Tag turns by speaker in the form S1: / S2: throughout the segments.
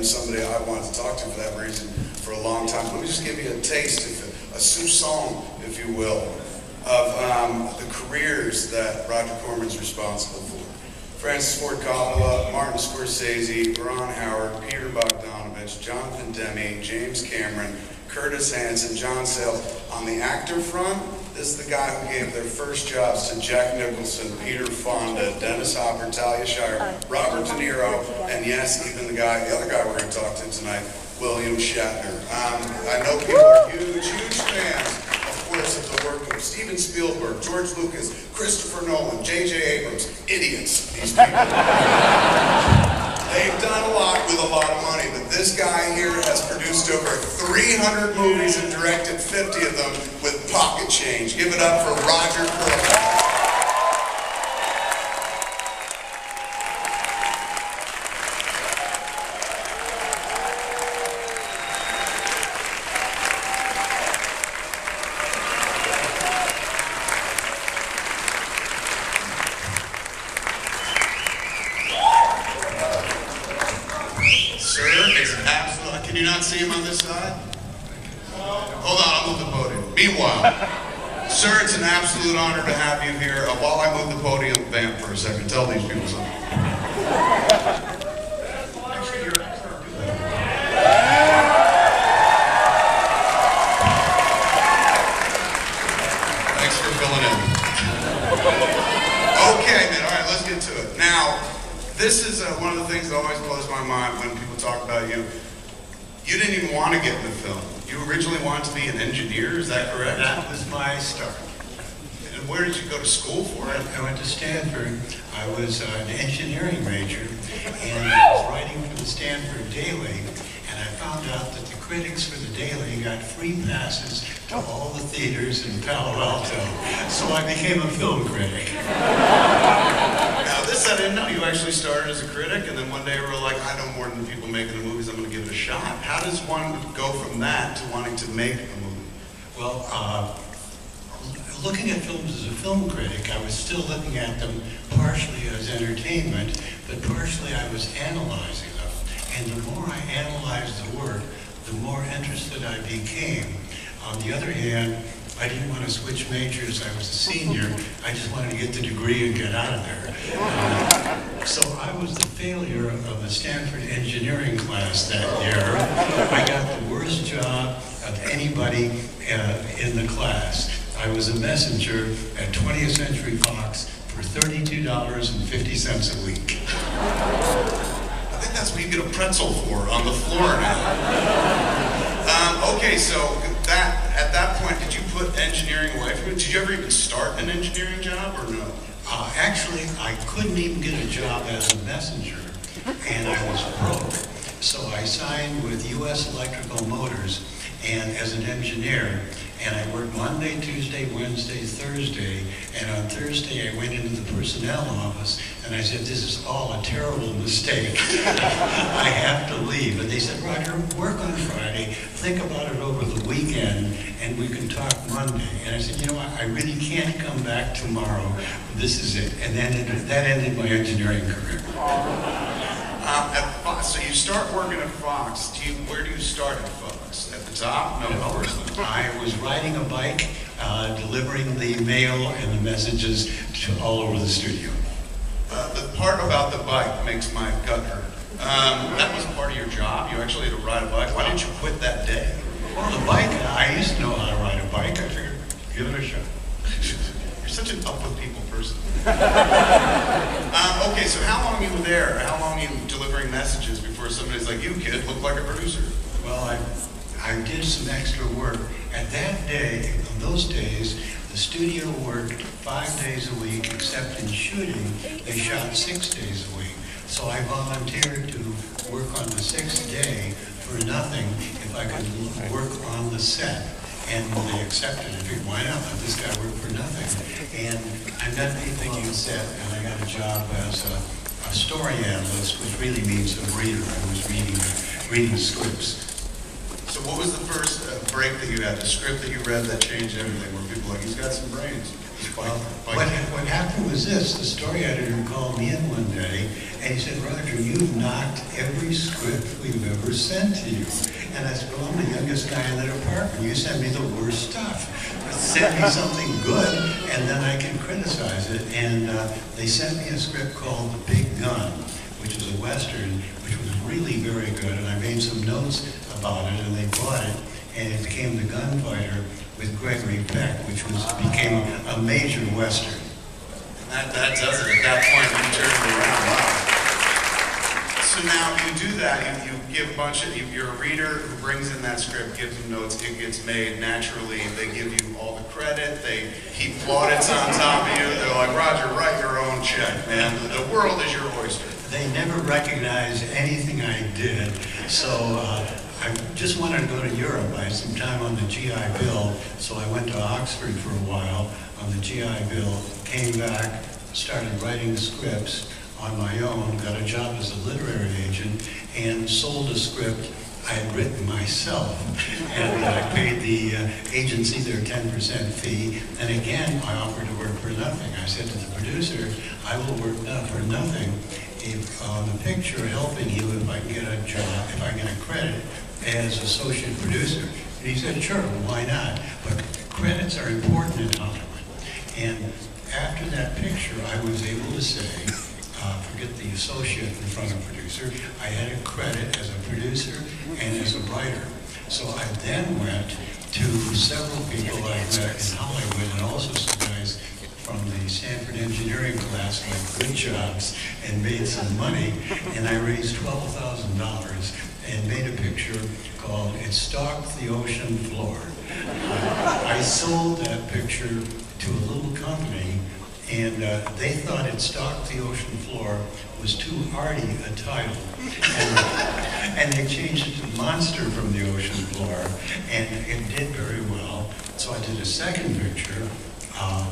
S1: was somebody I wanted to talk to for that reason for a long time. Let me just give you a taste, a soupçon, if you will, of the careers that Roger Corman's responsible for. Francis Ford Coppola, Martin Scorsese, Ron Howard, Peter Bogdanovich, Jonathan Demme, James Cameron, Curtis Hanson, John Sayles. On the actor front, this is the guy who gave their first jobs to Jack Nicholson, Peter Fonda, Dennis Hopper, Talia Shire, Robert De Niro, and yes, even the other guy we're going to talk to tonight, William Shatner. I know people are huge fans, of course, of the work of Steven Spielberg, George Lucas, Christopher Nolan, J.J. Abrams. Idiots, these people. They've done a lot with a lot of money, but this guy here has produced over 300 movies and directed 50 of them with pocket change. Give it up for Roger Corman. Can you not see him on this side? Hold on, I'll move the podium. Meanwhile, sir, it's an absolute honor to have you here. While I move the podium, vamp for a second. Tell these people something. Actually, you're an expert. Thanks for filling in. Okay, man, all right, let's get to it. Now, this is one of the things that always blows my mind when people talk about you. You didn't even want to get into film. You originally wanted to be an engineer, is that correct?
S2: That was my start.
S1: And where did you go to school for it?
S2: I went to Stanford. I was an engineering major, and I was writing for the Stanford Daily, and I found out that the critics for the Daily got free passes to all the theaters in Palo Alto, so I became a film critic.
S1: Now this I didn't know. You actually started as a critic, and then one day you were like, I know more than the people making the movies, I'm going to give it a shot. How does one go from that to wanting to make a movie?
S2: Well, looking at films as a film critic, I was still looking at them partially as entertainment, but partially I was analyzing them. And the more I analyzed the work, the more interested I became. On the other hand, I didn't want to switch majors. I was a senior. I just wanted to get the degree and get out of there. So I was the failure of the Stanford engineering class that year. I got the worst job of anybody in the class. I was a messenger at 20th Century Fox for $32.50 a week.
S1: I think that's what you get a pretzel for on the floor now. Okay, so at that point, did you put engineering away from it? Did you ever even start an engineering job, or no?
S2: Actually, I couldn't even get a job as a messenger, and I was broke. So I signed with U.S. Electrical Motors and as an engineer, and I worked Monday, Tuesday, Wednesday, Thursday, and on Thursday I went into the personnel office and I said, this is all a terrible mistake. I have to leave. And they said, Roger, work on Friday, think about it over the weekend, and we can talk Monday. And I said, you know what, I really can't come back tomorrow. This is it. And then that ended my engineering career.
S1: At Fox, so you start working at Fox. Where do you start at Fox? At the top? No, of course not.
S2: I was riding a bike, delivering the mail and the messages to all over the studio.
S1: The part about the bike makes my gut hurt. That was part of your job? You actually had to ride a bike? Why didn't you quit that day?
S2: Well, the bike, I used to know how to ride a bike. I figured, give it a shot.
S1: You're such an up-with-people person. Okay, so how long you were there? How long you delivering messages before somebody's like, you kid, look like a producer?
S2: Well, I did some extra work. At that day, in those days, the studio worked 5 days a week, except in shooting, they shot 6 days a week. So I volunteered to work on the 6th day for nothing if I could work on the set. And they accepted it. Why not let this guy work for nothing? And I met people on the set, and I got a job as a story analyst, which really means a reader. I was reading scripts.
S1: So what was the first break that you had, the script that you read that changed everything, where people were like, he's got some brains?
S2: What happened was this: the story editor called me in one day, and he said, "Roger, you've knocked every script we've ever sent to you." And I said, "Well, I'm the youngest guy in the department. You send me the worst stuff. Send me something good, and then I can criticize it." And they sent me a script called The Big Gun, which is a Western, which was really very good. And I made some notes about it, and they bought it, and it became The Gunfighter with Gregory Peck, which became a major Western.
S1: And that does it at that point. You turn it around. Wow. So now you do that, you give a bunch of, you're a reader who brings in that script, gives them notes, it gets made naturally, they give you all the credit, they heap plaudits on top of you, they're like, "Roger, write your own check, man, the world is your oyster."
S2: They never recognized anything I did, so I just wanted to go to Europe. I had some time on the GI Bill, so I went to Oxford for a while on the GI Bill, came back, started writing scripts on my own, got a job as a literary agent, and sold a script I had written myself. And I paid the agency their 10% fee, and again, I offered to work for nothing. I said to the producer, "I will work for nothing if on the picture helping you if I can get a job, if I get a credit as associate producer." And he said, "Sure, why not? But credits are important in Hollywood." And after that picture, I was able to say, forget the associate in front of producer, I had a credit as a producer and as a writer. So I then went to several people I met in Hollywood, and also some guys from the Stanford engineering class like good jobs and made some money, and I raised $12,000 and made a picture called "It Stalked the Ocean Floor." I sold that picture to a little company, and they thought "It Stalked the Ocean Floor" was too arty a title. And they changed it to "Monster from the Ocean Floor," and it did very well. So I did a second picture, a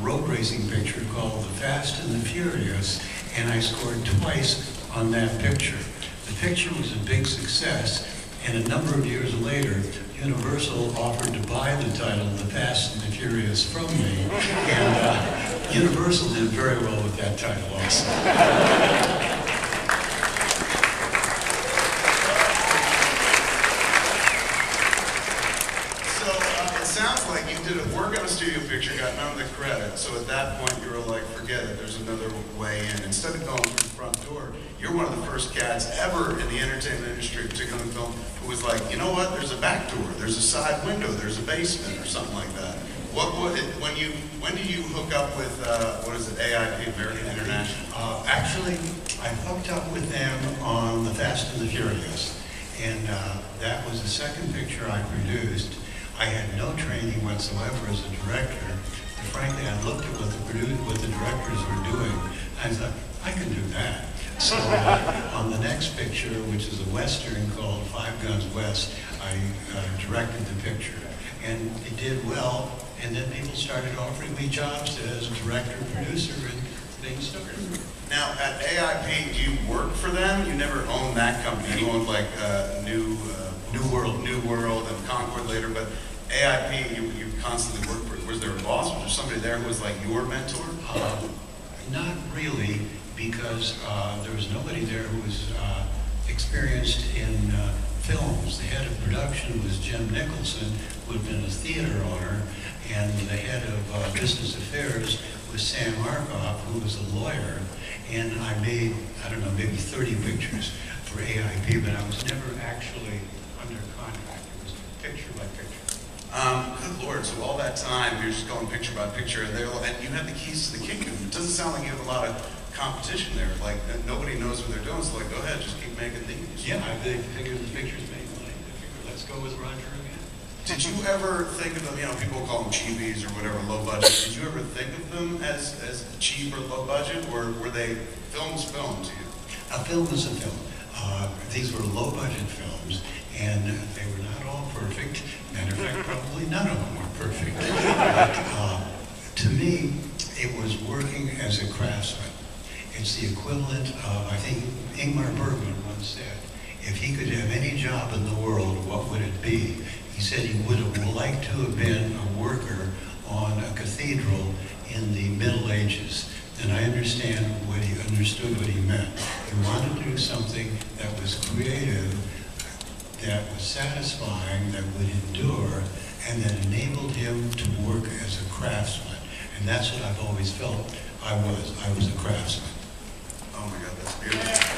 S2: road racing picture called "The Fast and the Furious," and I scored twice on that picture. The picture was a big success, and a number of years later, Universal offered to buy the title "The Fast and the Furious" from me, and Universal did very well with that title also.
S1: So it sounds like you did a work on a studio picture, got none of the credit, so at that point you were like, forget it, there's another way in. Instead of going through the front door, you're one of the first cats ever in the entertainment industry, particularly in film, who was like, "You know what, there's a back door, there's a side window, there's a basement," or something like that. When do you hook up with, what is it, AIP, American International?
S2: Actually, I hooked up with them on The Fast and the Furious, and that was the second picture I produced. I had no training whatsoever as a director, and frankly, I looked at what the directors were doing, and I thought, I can do that. So on the next picture, which is a Western called Five Guns West, I directed the picture, and it did well, and then people started offering me jobs as director, producer, and things started.
S1: Now, at AIP, do you work for them? You never owned that company. You owned like New World, and Concord later, but AIP, you constantly worked for. Was there a boss? Was there somebody there who was like your mentor?
S2: Not really, because there was nobody there who was experienced in films. The head of production was Jim Nicholson, who had been a theater owner, and the head of business affairs was Sam Markoff, who was a lawyer. And I made, I don't know, maybe 30 pictures for AIP, but I was never actually under contract. It was picture by picture.
S1: Good Lord, so all that time, you're just going picture by picture, and you have the keys to the kingdom. It doesn't sound like you have a lot of competition there. Like, nobody knows what they're doing, so like, go ahead, just keep making these.
S2: Yeah, they figured the pictures made money. They figured, let's go with Roger again.
S1: Did you ever think of them, people call them cheapies or whatever, low budget. Did you ever think of them as cheap or low budget, or were they films to you?
S2: A film is a film. These were low budget films, and they were not all perfect. Matter of fact, probably none of them were perfect. But to me, it was working as a craftsman. It's the equivalent of, I think Ingmar Bergman once said, if he could have any job in the world, what would it be? He said he would have liked to have been a worker on a cathedral in the Middle Ages. And I understood what he meant. He wanted to do something that was creative, that was satisfying, that would endure, and that enabled him to work as a craftsman. And that's what I've always felt I was a craftsman.
S1: Oh my God, that's beautiful.